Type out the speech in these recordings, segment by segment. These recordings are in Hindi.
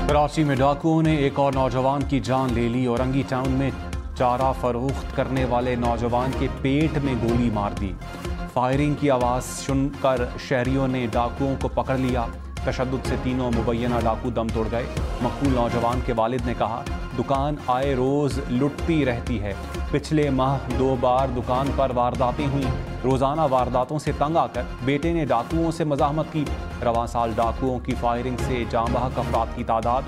कराची में डाकुओं ने एक और नौजवान की जान ले ली। औरंगी टाउन में चारा फरोख्त करने वाले नौजवान के पेट में गोली मार दी। फायरिंग की आवाज़ सुनकर शहरियों ने डाकुओं को पकड़ लिया। तशद्दुद से तीनों मुबैना डाकू दम तोड़ गए। मकबूल नौजवान के वालिद ने कहा, दुकान आए रोज़ लुटती रहती है। पिछले माह 2 बार दुकान पर वारदातें हुई। रोज़ाना वारदातों से तंग आकर बेटे ने डाकुओं से मज़ाहमत की। रवां साल डाकुओं की फायरिंग से जाँ बहक अफराद की तादाद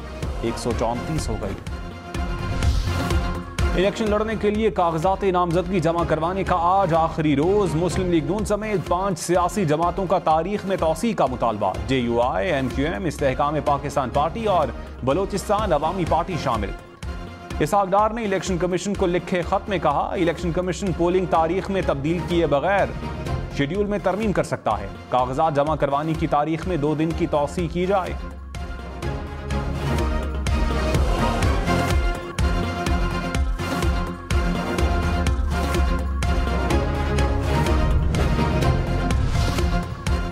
134 हो गई। इलेक्शन लड़ने के लिए कागजात नामजदगी जमा करवाने का आज आखिरी रोज। मुस्लिम लीग नून समेत 5 सियासी जमातों का तारीख में तौसी का मुतालबा। JUI, MQM, इस्तेहकाम पाकिस्तान पार्टी और बलोचिस्तान अवामी पार्टी शामिल। इसहाक डार ने इलेक्शन कमीशन को लिखे खत में कहा, इलेक्शन कमीशन पोलिंग तारीख में तब्दील किए बगैर शेड्यूल में तरमीम कर सकता है। कागजात जमा करवाने की तारीख में 2 दिन की तौसी की जाए।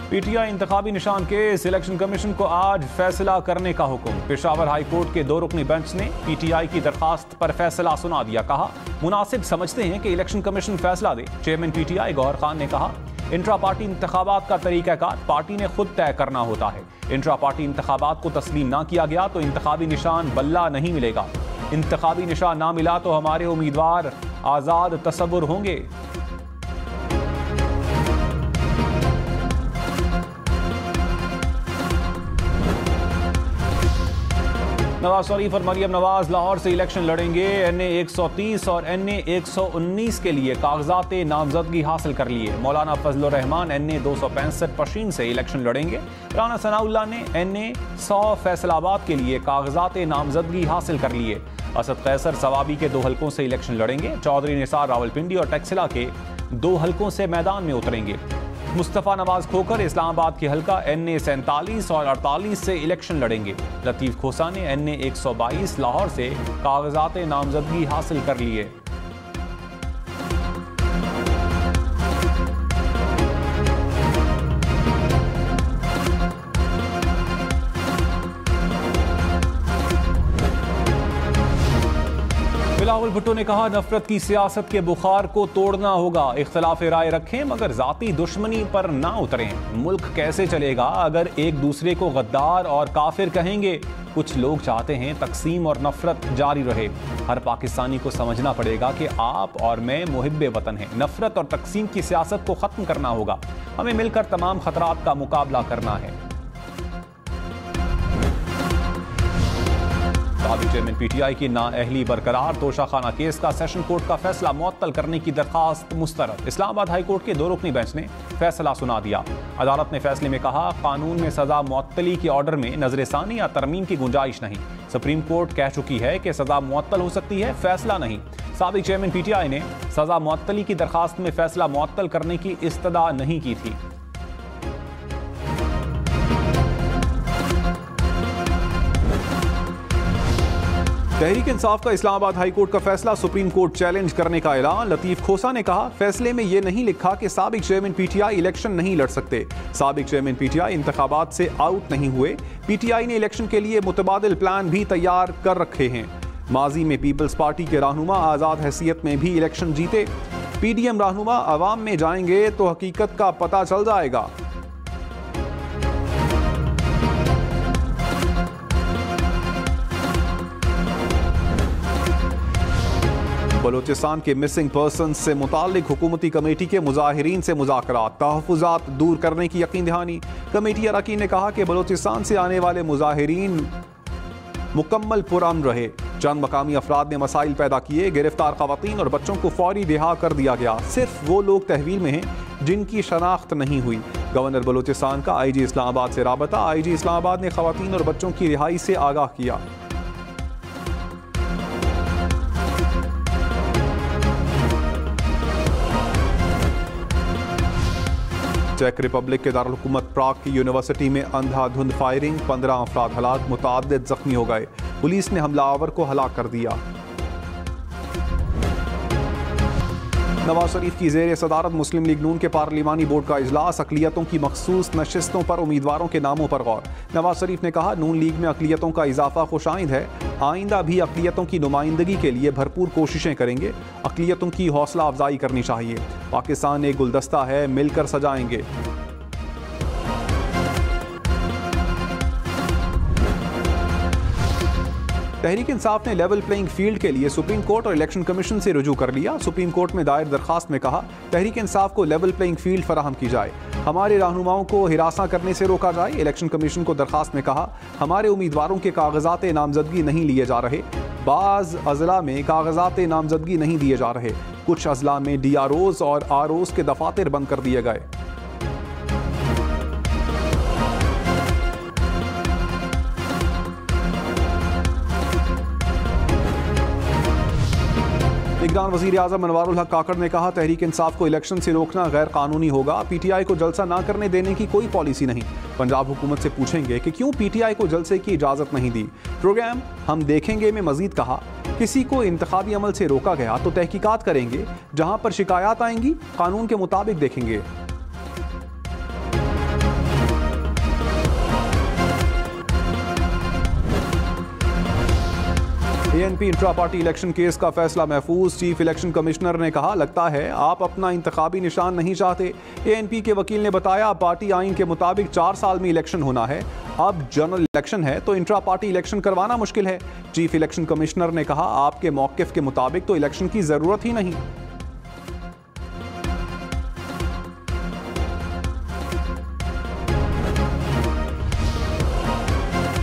PTI इंतखाबी निशान केस। इलेक्शन कमीशन को आज फैसला करने का हुक्म। पेशावर हाई कोर्ट के 2 रुकनी बेंच ने PTI की दरखास्त पर फैसला सुना दिया। कहा, मुनासिब समझते हैं कि इलेक्शन कमीशन फैसला दे। चेयरमैन PTI गौहर खान ने कहा, इंट्रा पार्टी इंतखाबात का तरीक़ाकार पार्टी ने खुद तय करना होता है। इंट्रा पार्टी इंतखाबात को तस्लीम ना किया गया तो इंतखाबी निशान बल्ला नहीं मिलेगा। इंतखाबी निशान ना मिला तो हमारे उम्मीदवार आज़ाद तसव्वुर होंगे। नवाज शरीफ और मरियम नवाज लाहौर से इलेक्शन लड़ेंगे। NA 130 और NA 119 के लिए कागजात नामजदगी हासिल कर लिए। मौलाना फजलुर रहमान NA 265 पशीन से इलेक्शन लड़ेंगे। राना सनाउल्लाह ने NA 100 फैसलाबाद के लिए कागजात नामजदगी हासिल कर लिए। असद कैसर सवाबी के 2 हलकों से इलेक्शन लड़ेंगे। चौधरी निसार रावलपिंडी और टैक्सिला के 2 हलकों से मैदान में उतरेंगे। मुस्तफ़ा नवाज खोकर इस्लामाबाद के हलका NA 47 और 48 से इलेक्शन लड़ेंगे। लतीफ़ खोसा ने NA 122 लाहौर से कागजात नामजदगी हासिल कर लिए। बिलावल भुट्टो ने कहा, नफरत की सियासत के बुखार को तोड़ना होगा। इख्तलाफ राय रखें मगर जाती दुश्मनी पर ना उतरें। मुल्क कैसे चलेगा अगर एक दूसरे को गद्दार और काफिर कहेंगे। कुछ लोग चाहते हैं तकसीम और नफरत जारी रहे। हर पाकिस्तानी को समझना पड़ेगा कि आप और मैं मुहिब्बे वतन हैं। नफरत और तकसीम की सियासत को खत्म करना होगा। हमें मिलकर तमाम खतरात का मुकाबला करना है। साबिक चेयरमैन PTI की नाअहली बरकरार। तोशाखाना केस का सेशन कोर्ट का फैसला मुअत्तल करने की दरखास्त मुस्तरद। इस्लामाबाद हाई कोर्ट के 2 रुकनी बेंच ने फैसला सुना दिया। अदालत ने फैसले में कहा, कानून में सजा मुअत्तली के ऑर्डर में नजरसानी या तरमीम की गुंजाइश नहीं। सुप्रीम कोर्ट कह चुकी है कि सजा मुअत्तल हो सकती है, फैसला नहीं। साबिक चेयरमैन PTI ने सजा मुअत्तली की दरखास्त में फैसला मुअत्तल करने की इस्तदा नहीं की थी। तहरीक इंसाफ का इस्लामाबाद हाई कोर्ट का फैसला सुप्रीम कोर्ट चैलेंज करने का ऐलान। लतीफ खोसा ने कहा, फैसले में यह नहीं लिखा कि साबिक चेयरमैन PTI इलेक्शन नहीं लड़ सकते। साबिक चेयरमैन PTI इंतखाबात से आउट नहीं हुए। PTI ने इलेक्शन के लिए मुतबादिल प्लान भी तैयार कर रखे हैं। माजी में पीपल्स पार्टी के रहनुमा आज़ाद हैसियत में भी इलेक्शन जीते। PDM रहनुमा अवाम में जाएंगे तो हकीकत का पता चल जाएगा। बलोचिस्तान के मिसिंग पर्सन से मुताल्लिक हुकूमती कमेटी के मुजाहिरीन से मुज़ाकरात। तहफ़्फ़ुज़ात दूर करने की यकीन दहानी। कमेटी अरकान ने कहा कि बलोचिस्तान से आने वाले मुजाहिरीन मुकम्मल पुरअमन रहे। चंद मकामी अफराद ने मसाइल पैदा किए। गिरफ्तार ख़वातीन और बच्चों को फौरी रिहा कर दिया गया। सिर्फ वो लोग तहवील में हैं जिनकी शनाख्त नहीं हुई। गवर्नर बलोचिस्तान का IG इस्लामाबाद से राबता। IG इस्लामाबाद ने ख़वातीन और बच्चों की रिहाई से आगाह किया। चेक रिपब्लिक के दारुल-हुकूमत प्राग की यूनिवर्सिटी में अंधाधुंध फायरिंग। 15 अफराद हलाक, मुतअद्दिद जख्मी हो गए। पुलिस ने हमलावर को हलाक कर दिया। नवाज शरीफ की ज़ेर सदारत मुस्लिम लीग नून के पार्लिमानी बोर्ड का इजलास, अक़लियतों की मखसूस नशिस्तों पर उम्मीदवारों के नामों पर गौर। नवाज शरीफ ने कहा, नून लीग में अक़लियतों का इजाफा खुशाइंद है, आइंदा भी अक़लियतों की नुमाइंदगी के लिए भरपूर कोशिशें करेंगे। अक़लियतों की हौसला अफजाई करनी चाहिए। पाकिस्तान एक गुलदस्ता है, मिलकर सजाएंगे। तहरीक इंसाफ ने लेवल प्लेइंग फील्ड के लिए सुप्रीम कोर्ट और इलेक्शन कमीशन से रुजू कर लिया। सुप्रीम कोर्ट में दायर दरखास्त में कहा, तहरीक इंसाफ को लेवल प्लेइंग फील्ड फराहम की जाए, हमारे रहनुमाओं को हिरासा करने से रोका जाए। इलेक्शन कमीशन को दरखास्त में कहा, हमारे उम्मीदवारों के कागजात नामजदगी नहीं लिए जा रहे। बाज़ अजला में कागजात नामजदगी नहीं दिए जा रहे। कुछ अजला में DROs और ROs के दफातर बंद कर दिए गए। निगरान वज़ीर आज़म अनवारुल हक काकड़ ने कहा, तहरीक इंसाफ को इलेक्शन से रोकना गैर कानूनी होगा। PTI को जलसा ना करने देने की कोई पॉलिसी नहीं। पंजाब हुकूमत से पूछेंगे कि क्यों PTI को जलसे की इजाज़त नहीं दी। प्रोग्राम हम देखेंगे में मजीद कहा, किसी को इंतखाबी अमल से रोका गया तो तहकीकात करेंगे, जहां पर शिकायत आएंगी कानून के मुताबिक देखेंगे। ANP intra party election case का फैसला महफूज। चीफ इलेक्शन कमिश्नर ने कहा, लगता है आप अपना इंतखाबी निशान नहीं चाहते। ANP के वकील ने बताया, पार्टी आइन के मुताबिक 4 साल में इलेक्शन होना है। अब जनरल इलेक्शन है तो इंट्रा पार्टी इलेक्शन करवाना मुश्किल है। चीफ इलेक्शन कमिश्नर ने कहा, आपके मौक़िफ़ के मुताबिक तो इलेक्शन की ज़रूरत ही नहीं।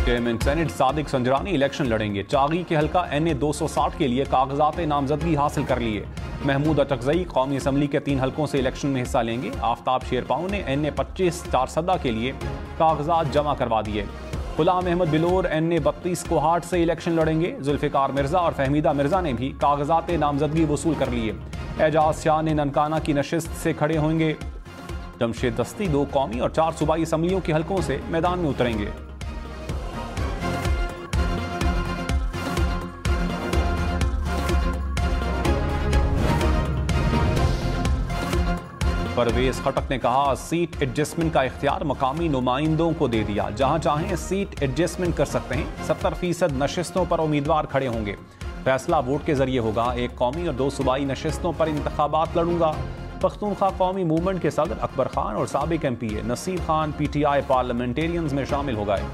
Chairman senate Sadiq Sanjrani election लड़ेंगे। चागी के हल्का NA 260 के लिए कागजात नामजदगी हासिल कर लिए। महमूद अटकज़ई कौमी असम्बली के 3 हल्कों से इलेक्शन में हिस्सा लेंगे। आफ्ताब शेरपाओ ने NA 25 चारसदा के लिए कागजात जमा करवा दिए। गुलाम अहमद बिलोर NA 32 कोहाट से इलेक्शन लड़ेंगे। जुल्फ़िकार मिर्जा और फहमीदा मिर्जा ने भी कागजात नामजदगी वसूल कर लिए। एजाज शाह ने ननकाना की नशिस्त से खड़े होंगे। जमशेद दस्ती 2 कौमी और 4 सूबाई असम्बलियों के हल्कों से मैदान में उतरेंगे। परवेज खटक ने कहा, सीट एडजस्टमेंट का इख्तियार मकामी नुमाइंदों को दे दिया। जहां चाहें सीट एडजस्टमेंट कर सकते हैं। 70% नशिस्तों पर उम्मीदवार खड़े होंगे। फैसला वोट के जरिए होगा। 1 कौमी और 2 सूबाई नशिस्तों पर इंतखाबात लड़ूंगा। पख्तूनख्वा कौमी मूवमेंट के सदर अकबर खान और साबिक MPA Nasir Khan PTI parliamentarians में शामिल हो गए।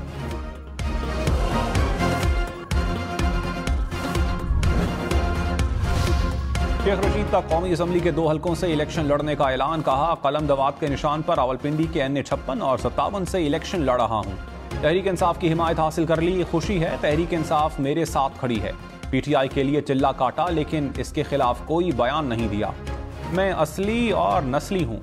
शेख रशीद का कौमी असम्बली के 2 हल्कों से इलेक्शन लड़ने का ऐलान। कहा, कलम दवात के निशान पर रावलपिंडी के NA 56 और 57 से इलेक्शन लड़ रहा हूं। तहरीक इंसाफ की हिमायत हासिल कर ली, खुशी है। तहरीक इंसाफ मेरे साथ खड़ी है। PTI के लिए चिल्ला काटा लेकिन इसके खिलाफ कोई बयान नहीं दिया। मैं असली और नस्ली हूं।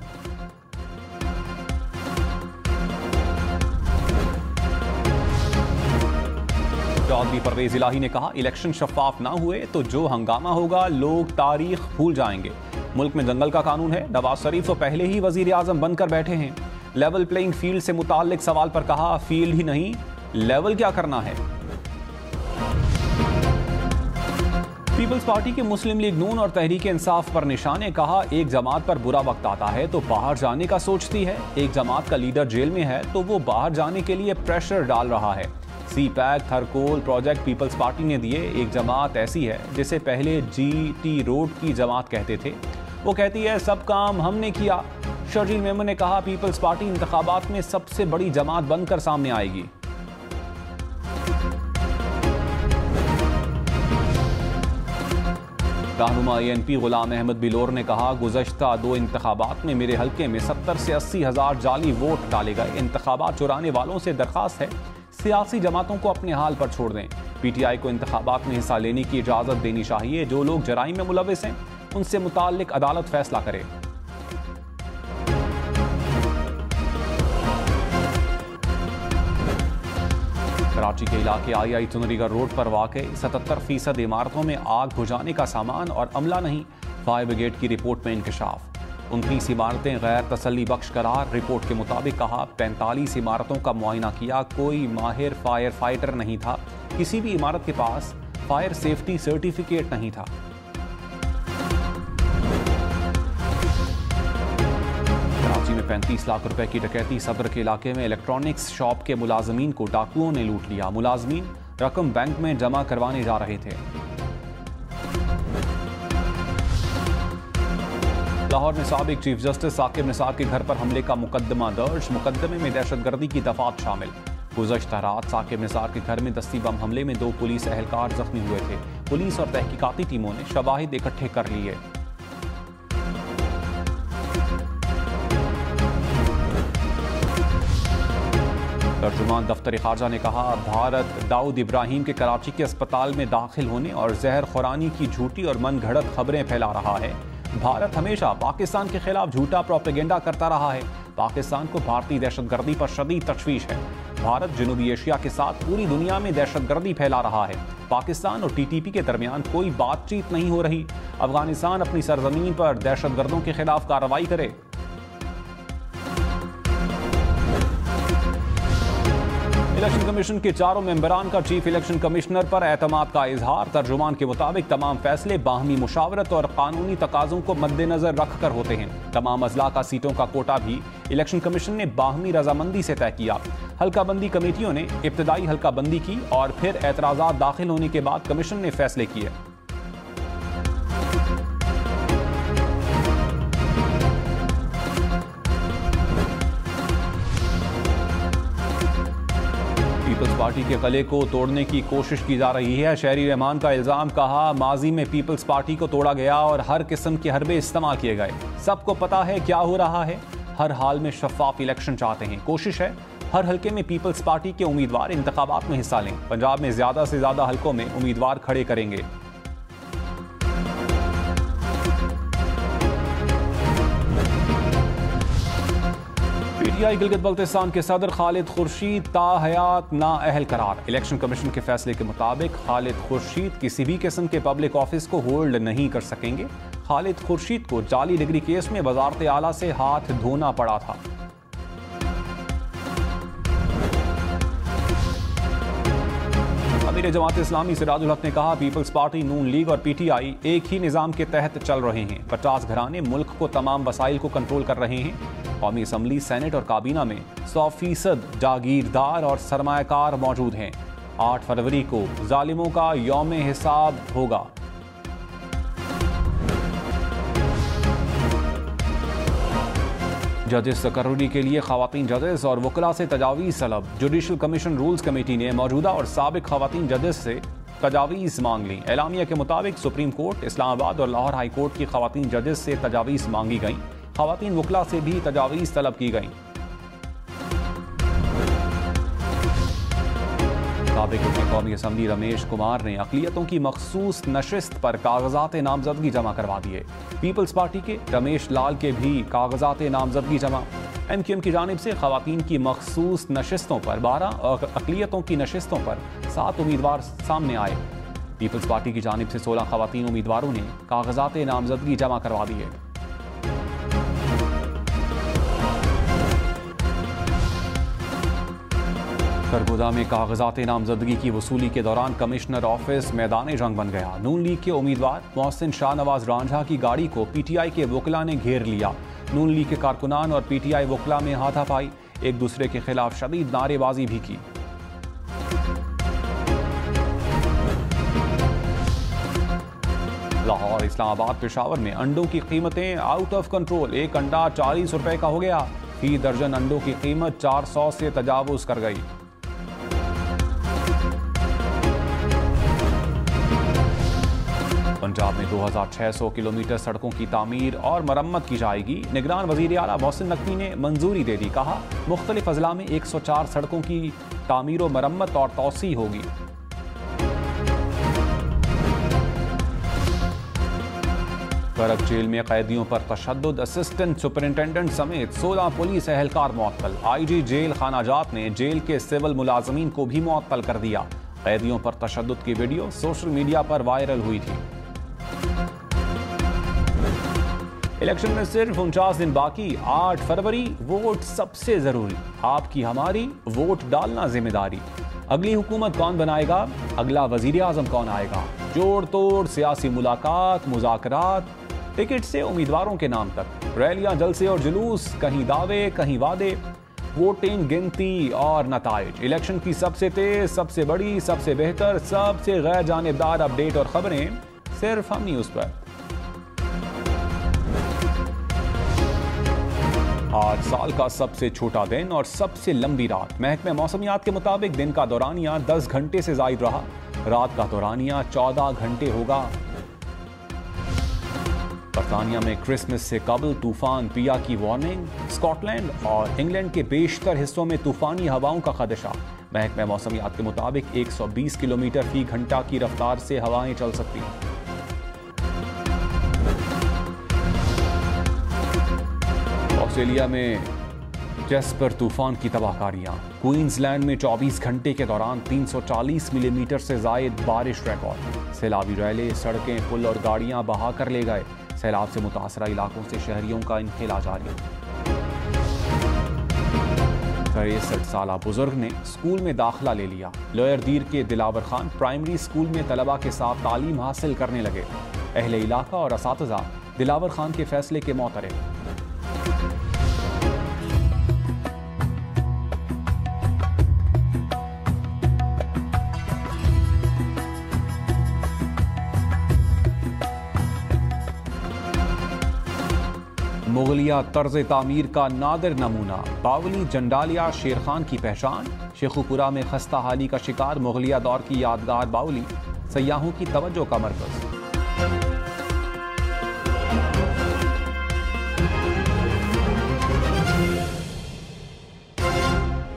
चौधरी परवेज इलाही ने कहा, इलेक्शन शफाफ ना हुए तो जो हंगामा होगा लोग तारीख भूल जाएंगे। मुल्क में दंगल का कानून है। नवाज शरीफ तो पहले ही वजीर आजम बनकर बैठे हैं। लेवल प्लेइंग फील्ड से मुताल्लिक सवाल पर कहा, फील्ड ही नहीं लेवल क्या करना है। पीपल्स पार्टी के मुस्लिम लीग नून और तहरीक इंसाफ पर निशान ने कहा, एक जमात पर बुरा वक्त आता है तो बाहर जाने का सोचती है। एक जमात का लीडर जेल में है तो वो बाहर जाने के लिए प्रेशर डाल रहा है। CPAC थरकोल प्रोजेक्ट पीपल्स पार्टी ने दिए। एक जमात ऐसी है जिसे पहले GT रोड की जमात कहते थे। वो कहती है सब काम हमने किया। शर्जील मेमन ने कहा, पीपल्स पार्टी इंतखाबात में सबसे बड़ी जमात बनकर सामने आएगी। रहनुमा ANP गुलाम अहमद बिलोर ने कहा, गुज़श्ता 2 इंतखाबात में मेरे हल्के में 70 से 80 हज़ार जाली वोट डाले गए। इंतखाबात चुराने वालों से दरखास्त है, सियासी जमातों को अपने हाल पर छोड़ दें। PTI को इंतखाबात में हिस्सा लेने की इजाज़त देनी चाहिए। जो लोग जराइम में मुलविस हैं उनसे मुताल्लिक अदालत फैसला करे। कराची के इलाके II चुनरीगढ़ रोड पर वाक़ 77% इमारतों में आग बुझाने का सामान और अमला नहीं। फायर ब्रिगेड की रिपोर्ट में इंकशाफ। 29 इमारतें गैर तसल्ली बख्श करार। रिपोर्ट के मुताबिक कहा, 45 इमारतों का मुआयना किया, कोई माहिर फायर फाइटर नहीं था। किसी भी इमारत के पास फायर सेफ्टी सर्टिफिकेट नहीं था। 35 लाख रुपए की डकैती। सदर के इलाके में इलेक्ट्रॉनिक्स शॉप के मुलाजमीन को डाकुओं ने लूट लिया। मुलाजमीन रकम बैंक में जमा करवाने जा रहे थे। लाहौर में साबिक चीफ जस्टिस साकिब निसार के घर पर हमले का मुकदमा दर्ज। मुकदमे में दहशतगर्दी की दफात शामिल। गुज़श्ता रात साकिब निसार के घर में दस्ती बम हमले में 2 पुलिस एहलकार जख्मी हुए थे। पुलिस और तहकीकाती टीमों ने शवाहिद इकट्ठे कर लिए। तर्जुमान दफ्तर खारजा ने कहा, भारत दाऊद इब्राहिम के कराची के अस्पताल में दाखिल होने और जहर खुरानी की झूठी और मन घड़त खबरें फैला रहा है। भारत हमेशा पाकिस्तान के खिलाफ झूठा प्रोपेगेंडा करता रहा है। पाकिस्तान को भारतीय दहशतगर्दी पर शदीद तशवीश है। भारत जनूबी एशिया के साथ पूरी दुनिया में दहशतगर्दी फैला रहा है। पाकिस्तान और टीटीपी के दरमियान कोई बातचीत नहीं हो रही। अफगानिस्तान अपनी सरजमीन पर दहशतगर्दों के खिलाफ कार्रवाई करे। इलेक्शन कमीशन के 4 मेंबरान का चीफ इलेक्शन कमिश्नर पर एतमाद का इजहार। तर्जुमान के मुताबिक तमाम फैसले बाहमी मुशावरत और कानूनी तकाजों को मद्देनजर रखकर होते हैं। तमाम अजला का सीटों का कोटा भी इलेक्शन कमीशन ने बाहमी रजामंदी से तय किया। हल्काबंदी कमेटियों ने इब्तदाई हल्काबंदी की और फिर एतराजात दाखिल होने के बाद कमीशन ने फैसले किए। पीपल्स पार्टी के गले को तोड़ने की कोशिश की जा रही है। शहरी रहमान का इल्जाम, कहा माजी में पीपल्स पार्टी को तोड़ा गया और हर किस्म के हरबे इस्तेमाल किए गए। सबको पता है क्या हो रहा है। हर हाल में शफाफ इलेक्शन चाहते हैं। कोशिश है हर हल्के में पीपल्स पार्टी के उम्मीदवार इंतखाबात में हिस्सा लें। पंजाब में ज्यादा से ज्यादा हल्कों में उम्मीदवार खड़े करेंगे। पीटीआई गिलगित बल्तिस्तान के सदर खालिद खुर्शीद ताहयात नाअहल करार। इलेक्शन कमीशन के फैसले के मुताबिक खालिद खुर्शीद किसी भी किस्म के पब्लिक ऑफिस को होल्ड नहीं कर सकेंगे। खालिद खुर्शीद को जाली डिग्री केस में वजारत आला से हाथ धोना पड़ा था। अमीर जमात इस्लामी सिराजुल हक ने कहा, पीपल्स पार्टी, नून लीग और पीटीआई एक ही निजाम के तहत चल रहे हैं। 50 घराने मुल्क को तमाम वसाइल को कंट्रोल कर रहे हैं। कौमी असम्बली, सेनेट और काबीना में 100% जागीरदार और सरमायाकार मौजूद हैं। 8 फरवरी को जालिमों का यौम हिसाब होगा। जजेस तकर्री के लिए खवातीन जजेस और वकला से तजावीज़ तलब। जुडिशल कमीशन रूल्स कमेटी ने मौजूदा और साबिक खवातीन जजेस से तजावीज़ मांग ली। एलामिया के मुताबिक सुप्रीम कोर्ट, इस्लामाबाद और लाहौर हाई कोर्ट की खवातीन जजेस से तजावीज़ मांगी गई। खवातीन वकला से भी तजावीज़ तलब की गई। साबिक कौमी असम्बली रमेश कुमार ने अक़लियतों की मखसूस नशिस्त पर कागजात नामजदगी जमा करवा दिए। पीपल्स पार्टी के रमेश लाल के भी कागजात नामजदगी जमा। MQM की जानिब से खवातीन की मखसूस नशिस्तों पर 12 और अक़लियतों की नशिस्तों पर 7 उम्मीदवार सामने आए। पीपल्स पार्टी की जानिब से 16 खवातीन उम्मीदवारों ने कागजात नामजदगी जमा करवा दिए। सरगोदा में कागजात नामजदगी की वसूली के दौरान कमिश्नर ऑफिस मैदान जंग बन गया। नून लीग के उम्मीदवार मोहसिन शाहनवाज रांझा की गाड़ी को पीटीआई के वकला ने घेर लिया। नून लीग के कारकुनान और पीटीआई वकला में हाथापाई, एक दूसरे के खिलाफ शदीद नारेबाजी भी की। लाहौर, इस्लामाबाद, पेशावर में अंडों की कीमतें आउट ऑफ कंट्रोल। एक अंडा 40 रुपए का हो गया। फी दर्जन अंडों की कीमत 400 से तजावुज कर गई। पंजाब में 2600 किलोमीटर सड़कों की तामीर और मरम्मत की जाएगी। निगरान वजीर आला मोहसिन नकवी ने मंजूरी दे दी। कहा, मुख्तलिफ अजला में 104 सड़कों की तामीर और मरम्मत और तौसी होगी। करक जेल में कैदियों पर तशद्दुद, असिस्टेंट सुपरिंटेंडेंट समेत 16 पुलिस एहलकार मुअत्तल। IG जेल खानाजात ने जेल के सिविल मुलाजमीन को भी मुअत्तल कर दिया। कैदियों पर तशद्दुद की वीडियो सोशल मीडिया पर वायरल हुई थी। इलेक्शन में सिर्फ 49 दिन बाकी। 8 फरवरी, वोट सबसे जरूरी। आपकी हमारी वोट डालना जिम्मेदारी। अगली हुकूमत कौन बनाएगा, अगला वजीर आजम कौन आएगा, जोड़ तोड़ सियासी मुलाकात, मुज़ाकरात, टिकट से उम्मीदवारों के नाम तक, रैलियां, जलसे और जुलूस, कहीं दावे कहीं वादे, वोटिंग, गिनती और नताइज। इलेक्शन की सबसे तेज, सबसे बड़ी, सबसे बेहतर, सबसे गैर जानिबदार अपडेट और खबरें सिर्फ हम न्यूज पर। आज साल का सबसे छोटा दिन और सबसे लंबी रात। महकमे मौसमियात के मुताबिक दिन का दौरानिया 10 घंटे से जायद रहा, रात का दौरानिया 14 घंटे होगा। बरतानिया में क्रिसमस से कबल तूफान पिया की वार्निंग, स्कॉटलैंड और इंग्लैंड के बेशतर हिस्सों में तूफानी हवाओं का खदशा। महकमे मौसमियात के मुताबिक 120 किलोमीटर फी घंटा की रफ्तार से हवाएं चल सकती हैं। ऑस्ट्रेलिया में जैस्पर तूफान की तबाहकारियां, क्वींसलैंड में 24 घंटे के दौरान 340 मिलीमीटर से जायद बारिश रिकॉर्ड। सैलाबी रैले, सड़कें, पुल और गाड़ियां बहा कर ले गए। सैलाब से मुतासरा इलाकों से शहरियों का इनखिला जारी। 63 साल बुजुर्ग ने स्कूल में दाखिला ले लिया। लोअर दीर के दिलावर खान प्राइमरी स्कूल में तलबा के साथ तालीम हासिल करने लगे। अहले इलाका और असातिज़ा दिलावर खान के फैसले के मोतरफ। मुगलिया तर्ज तामीर का नादिर नमूना, बावली जंडालिया शेर खान की पहचान। शेखुपुरा में खस्ता हाली का शिकार मुगलिया दौर की यादगार बावली सयाहों की तवज्जो का मरकज।